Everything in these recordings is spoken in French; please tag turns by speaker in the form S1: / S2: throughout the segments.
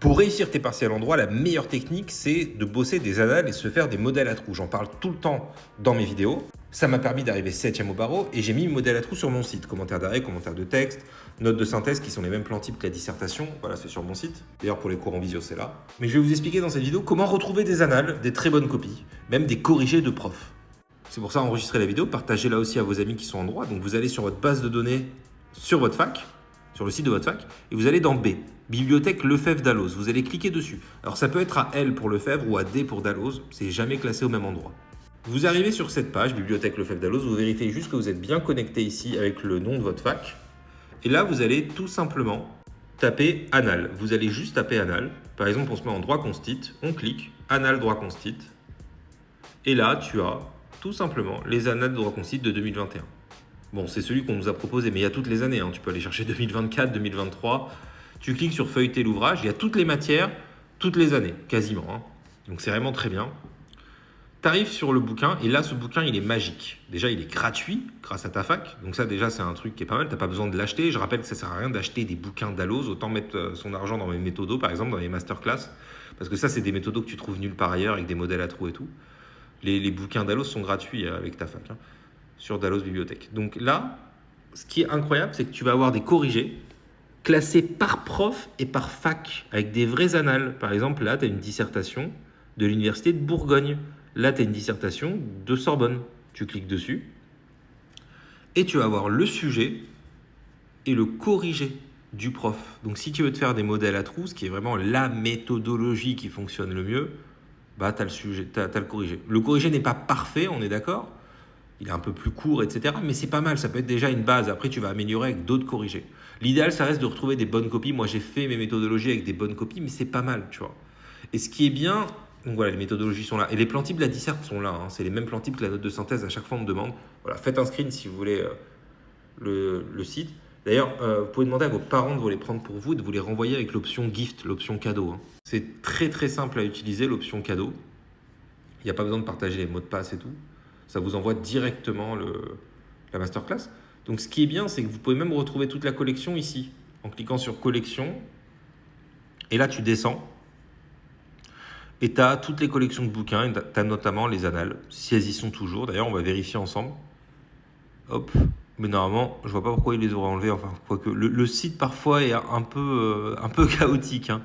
S1: Pour réussir tes partiels en droit, la meilleure technique, c'est de bosser des annales et se faire des modèles à trous. J'en parle tout le temps dans mes vidéos. Ça m'a permis d'arriver 7e au barreau et j'ai mis le modèle à trous sur mon site. Commentaires d'arrêt, commentaires de texte, notes de synthèse qui sont les mêmes plans types que la dissertation. Voilà, c'est sur mon site. D'ailleurs, pour les cours en visio, c'est là. Mais je vais vous expliquer dans cette vidéo comment retrouver des annales, des très bonnes copies, même des corrigés de profs. C'est pour ça, enregistrez la vidéo, partagez-la aussi à vos amis qui sont en droit. Donc vous allez sur votre base de données, sur votre fac, sur le site de votre fac, et vous allez dans B, Bibliothèque Lefebvre Dalloz. Vous allez cliquer dessus. Alors ça peut être à L pour Lefebvre ou à D pour Dalloz, c'est jamais classé au même endroit. Vous arrivez sur cette page, Bibliothèque Lefebvre Dalloz, vous vérifiez juste que vous êtes bien connecté ici avec le nom de votre fac. Et là, vous allez tout simplement taper Annales. Vous allez juste taper Annales. Par exemple, on se met en droit constit, on clique, Annales droit constit. Et là, tu as tout simplement les Annales de droit constit de 2021. Bon, c'est celui qu'on nous a proposé, mais il y a toutes les années. Hein. Tu peux aller chercher 2024, 2023. Tu cliques sur feuilleter l'ouvrage. Il y a toutes les matières, toutes les années, quasiment. Hein. Donc, c'est vraiment très bien. Tu arrives sur le bouquin et là, ce bouquin, il est magique. Déjà, il est gratuit grâce à ta fac. Donc ça, déjà, c'est un truc qui est pas mal. Tu n'as pas besoin de l'acheter. Je rappelle que ça ne sert à rien d'acheter des bouquins Dalloz. Autant mettre son argent dans mes méthodos, par exemple, dans les masterclass. Parce que ça, c'est des méthodos que tu trouves nulle part ailleurs avec des modèles à trous et tout. Les bouquins Dalloz sont gratuits avec ta fac. Hein. Sur Dalloz Bibliothèque. Donc là, ce qui est incroyable, c'est que tu vas avoir des corrigés classés par prof et par fac, avec des vrais annales. Par exemple, là, tu as une dissertation de l'Université de Bourgogne. Là, tu as une dissertation de Sorbonne. Tu cliques dessus et tu vas avoir le sujet et le corrigé du prof. Donc, si tu veux te faire des modèles à trous, ce qui est vraiment la méthodologie qui fonctionne le mieux, bah, tu as le sujet, tu as le corrigé. Le corrigé n'est pas parfait, on est d'accord ? Il est un peu plus court, etc. Mais c'est pas mal, ça peut être déjà une base. Après, tu vas améliorer avec d'autres corrigés. L'idéal, ça reste de retrouver des bonnes copies. Moi, j'ai fait mes méthodologies avec des bonnes copies, mais c'est pas mal, tu vois. Et ce qui est bien, donc voilà, les méthodologies sont là. Et les plans types de la disserte sont là. Hein. C'est les mêmes plans types que la note de synthèse. À chaque fois, on me demande. Voilà, faites un screen si vous voulez le site. D'ailleurs, vous pouvez demander à vos parents de vous les prendre pour vous, de vous les renvoyer avec l'option gift, l'option cadeau. Hein. C'est très très simple à utiliser, l'option cadeau. Il n'y a pas besoin de partager les mots de passe et tout. Ça vous envoie directement la masterclass. Donc ce qui est bien, c'est que vous pouvez même retrouver toute la collection ici, en cliquant sur collection. Et là, tu descends. Et tu as toutes les collections de bouquins, et tu as notamment les annales, si elles y sont toujours. D'ailleurs, on va vérifier ensemble. Hop. Mais normalement, je vois pas pourquoi ils les auraient enlevés. Enfin, quoique le site parfois est un peu chaotique. Hein.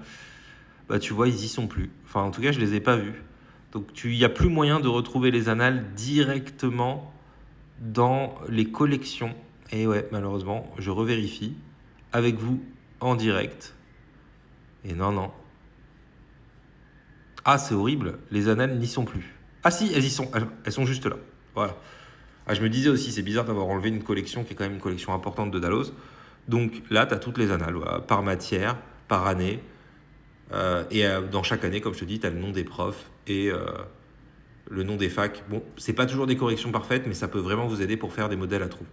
S1: Bah, tu vois, ils y sont plus. Enfin, en tout cas, je les ai pas vus. Donc, il n'y a plus moyen de retrouver les annales directement dans les collections. Et ouais, malheureusement, je revérifie avec vous en direct. Et non. Ah, c'est horrible, les annales n'y sont plus. Ah si, elles y sont, elles sont juste là. Voilà. Ah, je me disais aussi, c'est bizarre d'avoir enlevé une collection qui est quand même une collection importante de Dalloz. Donc là, tu as toutes les annales, voilà, par matière, par année. Dans chaque année, comme je te dis, tu as le nom des profs et le nom des facs. Bon, c'est pas toujours des corrections parfaites, mais ça peut vraiment vous aider pour faire des modèles à trous.